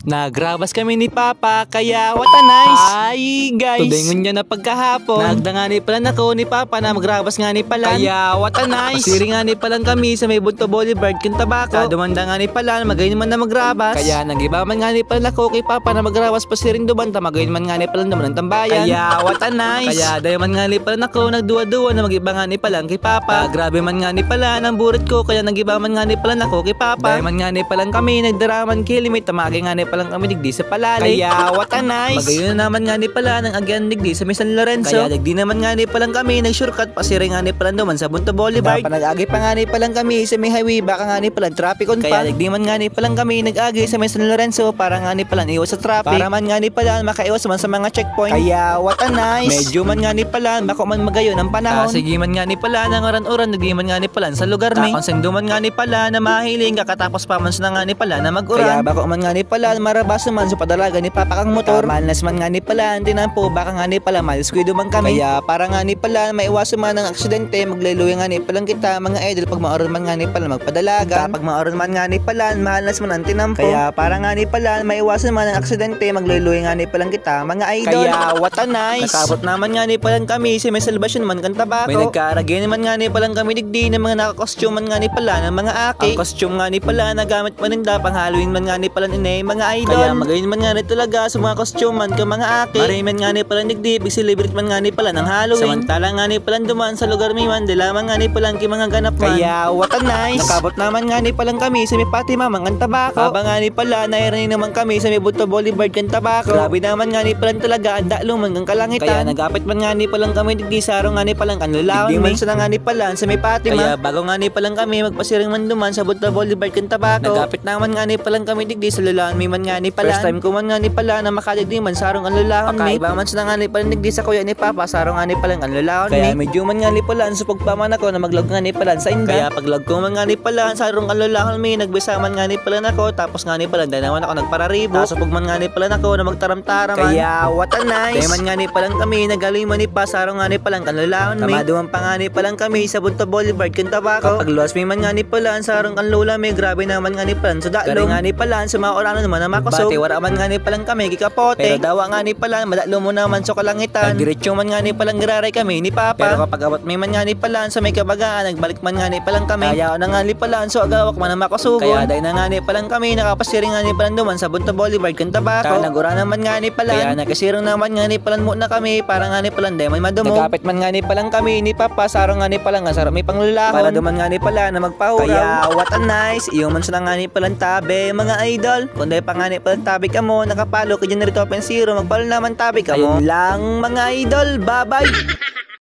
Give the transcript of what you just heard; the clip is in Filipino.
Nagrabas kami ni Papa, kaya what a nice! Hi guys! Today ngunya na pagkahapon, nagdangani pala nako ni Papa na magrabas nga ni pala. Kaya what a nice! Pasiri nga ni palang kami sa may Bunto Boulevard kung tabako. Dumanda nga ni pala, magayon man na magrabas. Kaya nagibaman nga ni pala nako kay Papa na magrabas pasiring dumanta, magayon man nga ni pala naman ng tambayan. Kaya what a nice! Kaya dayo man nga ni pala nako, nagduwa-duwa na magiba nga ni pala kay Papa. Grabe man nga ni pala ng burit ko, kaya nagibaman nga ni pala nako kay Papa. Dayo man nga ni pala kami, nagdaraman kilimit, tamagi nga ni palang kami digdi sa palali. Kaya what a nice! Magayon na naman nga ni pala ng agyan digdi sa may San Lorenzo. Kaya digdi naman nga ni palang kami nag-shortcut pasiri nga ni palang naman sa Bunto Boulevard. Panag-agi pa nga ni palang kami sa may highway, baka nga ni palang traffic on pa. Kaya digdi man nga ni palang kami nag-agi sa may San Lorenzo para nga ni palang iwas sa traffic. Para man nga ni palang makaiwas man sa mga checkpoint. Kaya what a nice! Medyo man nga ni palang bako man magayon ang panahon. Sige man nga ni pala ng oran-oran, digdi man nga ni palang sa lugar mi. Kakonsendo man nga ni pala na mahiling, kakatapos pa man sa nga ni pala na mag-uran. Kaya bako man nga ni pala marabas man sa padalaga ni Papa kang motor. Malnas man nga ni pala, tinampo baka nga ni pala malaskuido man kami. Kaya para nga ni pala maiwasan man ng aksidente, magluluya nga ni palang kita mga idol pag maoron man nga ni pala magpadalaga. Pag maoron man nga ni pala, mahalnas man ang tinampo. Kaya para nga ni pala maiwasan man ng aksidente, magluluya nga ni palang kita mga idol. Kaya what a nice! Nakabot naman nga ni palang kami sa may salvation man kang tabako. May nagkaragay naman nga ni palang kami digdi ng mga nakakostume man nga ni pala ng mga aki. Ang costume nga ni pala nagamit paninda pang Halloween man nga ni pala inay mga idol. Kaya magayon man nga ni talaga sa mga costume man ka mga aki. Mariman nga ni pala digdi, big celebrate man nga ni pala ng Halloween. Samantala nga ni pala duman sa lugar mi man, dilaman nga ni pala ki mga ganap man. Kaya what a nice! Nakabot naman nga ni palang kami sa may Fatima man kang tabako. Habang nga ni pala nairani naman kami sa may Bunto Boulevard kang tabako. Grabe naman nga ni pala talaga ang dalo man kang kalangitan. Kaya nagapit man nga ni palang kami digdi saro nga ni palang kanlulaon. Digdi man sa nga ni pala sa may Fatima. Kaya bago nga ni palang kami magpasiring man duman sa Bunto Boulevard kang tabako. Nagapit naman nga ni palang kami digdi sa lulaon mi man nga ni pala. First time ko man nga ni pala na makadigdi man sarong ang lulaon mi. Kakaiba man sa nga ni pala digdi sa kuya ni Papa sarong nga ni palang ang lulaon mi. Kaya medyo man nga ni pala supog pa man ako na maglog nga ni pala sa inda. Kaya paglog ko man nga ni pala sarong ang lulaon mi, nagbisaman nga ni pala nako, tapos nga ni pala dahil naman ako nagpararibo. Supog man nga ni pala nako na magtaram-taram man. Kaya what a nice! Kaya man nga ni palang kami nagaling man ni pa sarong nga ni palang ang lulaon mi. Kamaduman pa nga ni palang kami sa Bunto Boulevard kang tabako. Kapag luwas mi man nga ni pala sarong ang lula mi, grabe naman nga ni pala sa dalong. Nga ni pala sa mga orano naman na makusog. Bati wala man nga ni palang kami kikapote. Pero dawa nga ni pala madalo mo naman sa kalangitan. Diretso man nga ni palang giraray kami ni Papa. Pero kapag abot mi man nga ni pala sa may kabagaan, nagbalik man nga ni palang kami. Kaya na nga ni pala so agawak man na makusugon. Kaya dahil na nga ni palang kami nakapasiring nga ni palang duman sa Bunto Boulevard kang tabako. Kaya nagura naman nga ni palang. Kaya nakasirong naman nga ni palang mo na kami para nga ni palang dahil man madumo. Nagapit man nga ni palang kami ni Papa sarong nga ni palang nga sarong may panglulahon. Para duman nga ni pala na magpahuraw. Kaya what a nice! Iyo man sa nga ni palang tabi mga idol. Kung dahil pa nga ni palang tabi ka mo, nakapalo ka dyan na rito open zero, magpalo naman tabi ka mo. Ayun lang mga idol, bye bye!